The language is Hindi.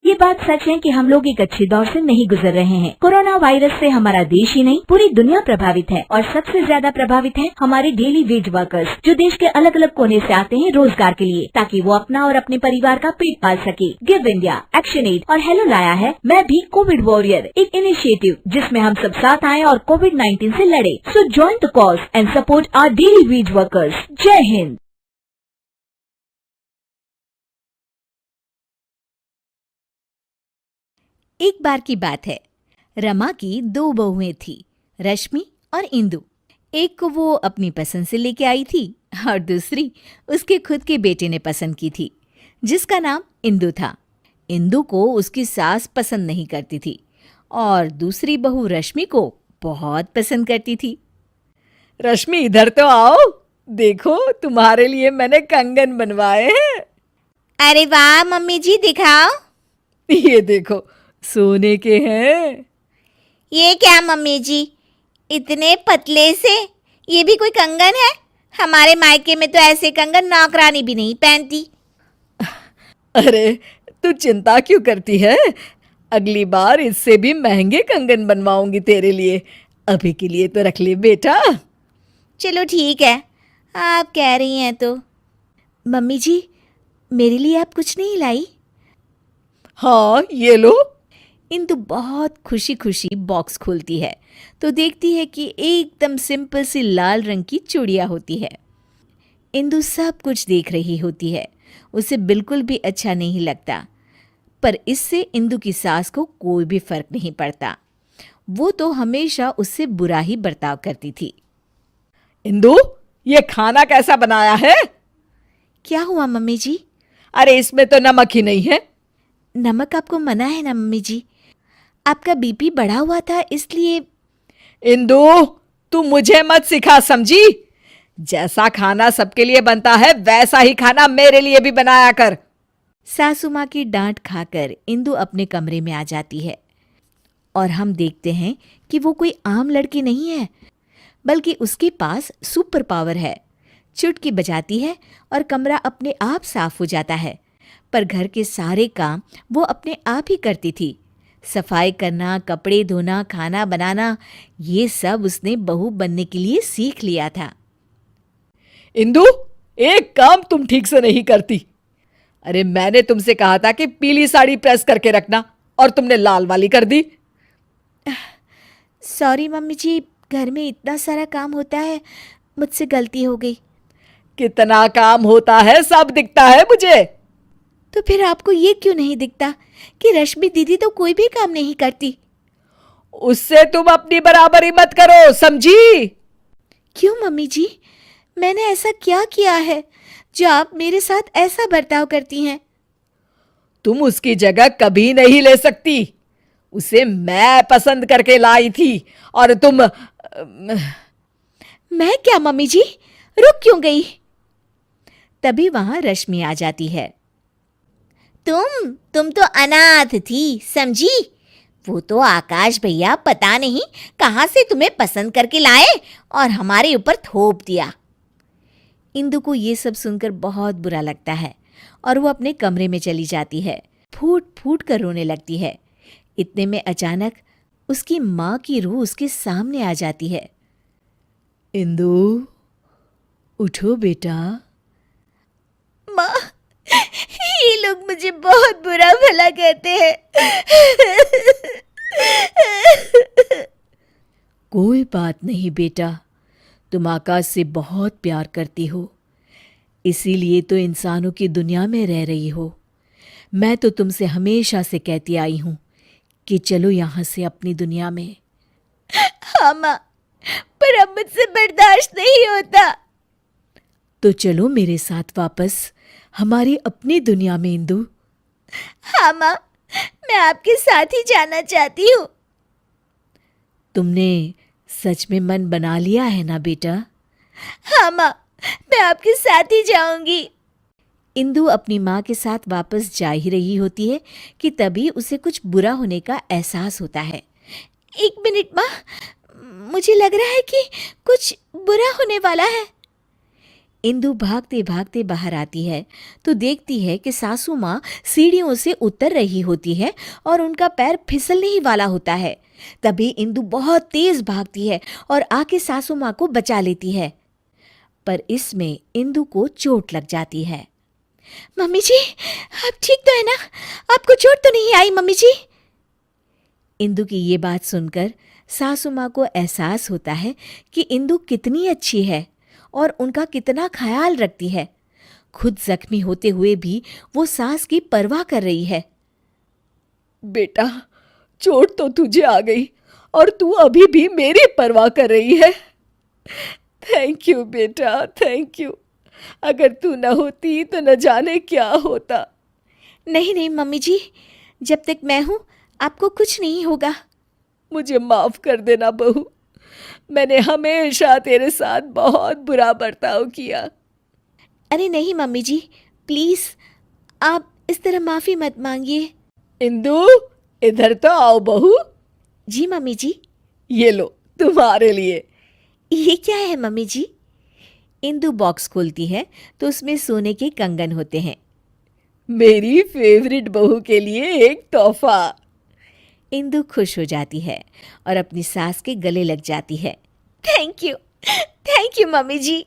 ये बात सच है कि हम लोग एक अच्छे दौर से नहीं गुजर रहे हैं। कोरोना वायरस से हमारा देश ही नहीं पूरी दुनिया प्रभावित है और सबसे ज्यादा प्रभावित है हमारे डेली वेज वर्कर्स, जो देश के अलग अलग कोने से आते हैं रोजगार के लिए, ताकि वो अपना और अपने परिवार का पेट पाल सके। गिव इंडिया, एक्शन एड और हेलो लाया है मैं भी कोविड वॉरियर, एक इनिशिएटिव जिसमें हम सब साथ आए और कोविड-19 से लड़े। So join the cause and support our daily wage workers. जय हिंद। एक बार की बात है, रमा की 2 बहुएं थी, रश्मि और इंदु। एक को वो अपनी पसंद से लेके आई थी और दूसरी उसके खुद के बेटे ने पसंद की थी, जिसका नाम इंदु था। इंदु को उसकी सास पसंद नहीं करती थी और दूसरी बहू रश्मि को बहुत पसंद करती थी। रश्मि इधर तो आओ, देखो तुम्हारे लिए मैंने कंगन बनवाए हैं। अरे वाह मम्मी जी, दिखाओ। ये देखो, सोने के हैं। ये क्या मम्मी जी, इतने पतले से? ये भी कोई कंगन है? हमारे मायके में तो ऐसे कंगन नौकरानी भी नहीं पहनती। अरे तू चिंता क्यों करती है? अगली बार इससे भी महंगे कंगन बनवाऊंगी तेरे लिए। अभी के लिए तो रख ले बेटा। चलो ठीक है, आप कह रही हैं तो। मम्मी जी, मेरे लिए आप कुछ नहीं लाई? हाँ, ये लो। इंदु बहुत खुशी खुशी बॉक्स खोलती है तो देखती है कि एकदम सिंपल सी लाल रंग की चूड़ियाँ होती है। इंदु सब कुछ देख रही होती है, उसे बिल्कुल भी अच्छा नहीं लगता, पर इससे इंदु की सास को कोई भी फर्क नहीं पड़ता। वो तो हमेशा उससे बुरा ही बर्ताव करती थी। इंदु, ये खाना कैसा बनाया है? क्या हुआ मम्मी जी? अरे इसमें तो नमक ही नहीं है। नमक आपको मना है ना मम्मी जी, आपका बीपी बढ़ा हुआ था इसलिए। इंदु, तू मुझे मत सिखा, समझी? जैसा खाना सबके लिए बनता है वैसा ही खाना मेरे लिए भी बनाया कर। सासू माँ की डांट खाकर इंदु अपने कमरे में आ जाती है और हम देखते हैं कि वो कोई आम लड़की नहीं है, बल्कि उसके पास सुपर पावर है। चुटकी बजाती है और कमरा अपने आप साफ हो जाता है, पर घर के सारे काम वो अपने आप ही करती थी। सफाई करना, कपड़े धोना, खाना बनाना, ये सब उसने बहू बनने के लिए सीख लिया था। इंदु, एक काम तुम ठीक से नहीं करती। अरे मैंने तुमसे कहा था कि पीली साड़ी प्रेस करके रखना और तुमने लाल वाली कर दी। सॉरी मम्मी जी, घर में इतना सारा काम होता है, मुझसे गलती हो गई। कितना काम होता है सब दिखता है मुझे। तो फिर आपको ये क्यों नहीं दिखता कि रश्मि दीदी तो कोई भी काम नहीं करती? उससे तुम अपनी बराबरी मत करो, समझी? क्यों मम्मी जी, मैंने ऐसा क्या किया है जो आप मेरे साथ ऐसा बर्ताव करती हैं? तुम उसकी जगह कभी नहीं ले सकती। उसे मैं पसंद करके लाई थी और तुम। मैं क्या मम्मी जी, रुक क्यों गई? तभी वहां रश्मि आ जाती है। तुम तो अनाथ थी, समझी? वो तो आकाश भैया पता नहीं कहां से तुम्हें पसंद करके लाए और हमारे ऊपर थोप दिया। इंदु को ये सब सुनकर बहुत बुरा लगता है और वो अपने कमरे में चली जाती है, फूट फूट कर रोने लगती है। इतने में अचानक उसकी माँ की रूह उसके सामने आ जाती है। इंदु, उठो बेटा। माँ, ये लोग मुझे बहुत बुरा भला कहते हैं। कोई बात नहीं बेटा, तुम आकाश से बहुत प्यार करती हो, इसीलिए तो इंसानों की दुनिया में रह रही हो। मैं तो तुमसे हमेशा से कहती आई हूं कि चलो यहां से अपनी दुनिया में। हाँ माँ, पर अब मुझसे बर्दाश्त नहीं होता। तो चलो मेरे साथ वापस हमारी अपनी दुनिया में इंदु। हाँ माँ, मैं आपके साथ ही जाना चाहती हूँ। तुमने सच में मन बना लिया है ना बेटा? हाँ माँ, मैं आपके साथ ही जाऊंगी। इंदु अपनी माँ के साथ वापस जा ही रही होती है कि तभी उसे कुछ बुरा होने का एहसास होता है। एक मिनट माँ, मुझे लग रहा है कि कुछ बुरा होने वाला है। इंदु भागते भागते बाहर आती है तो देखती है कि सासू माँ सीढ़ियों से उतर रही होती है और उनका पैर फिसलने ही वाला होता है। तभी इंदु बहुत तेज भागती है और आके सासू माँ को बचा लेती है, पर इसमें इंदु को चोट लग जाती है। मम्मी जी, आप ठीक तो है ना? आपको चोट तो नहीं आई मम्मी जी? इंदु की ये बात सुनकर सासू माँ को एहसास होता है कि इंदु कितनी अच्छी है और उनका कितना ख्याल रखती है। खुद जख्मी होते हुए भी वो सास की परवाह कर रही है। बेटा, चोट तो तुझे आ गई और तू अभी भी मेरी परवाह कर रही है। थैंक यू बेटा, थैंक यू। अगर तू न होती तो न जाने क्या होता। नहीं नहीं मम्मी जी, जब तक मैं हूँ आपको कुछ नहीं होगा। मुझे माफ कर देना बहू, मैंने हमेशा तेरे साथ बहुत बुरा बर्ताव किया। अरे नहीं मम्मी जी, प्लीज आप इस तरह माफी मत मांगिए। इंदु, इधर तो आओ बहू। जी मम्मी जी। ये लो तुम्हारे लिए। ये क्या है मम्मी जी? इंदु बॉक्स खोलती है तो उसमें सोने के कंगन होते हैं। मेरी फेवरेट बहू के लिए एक तोहफा। इंदु खुश हो जाती है और अपनी सास के गले लग जाती है। Thank you mummy ji.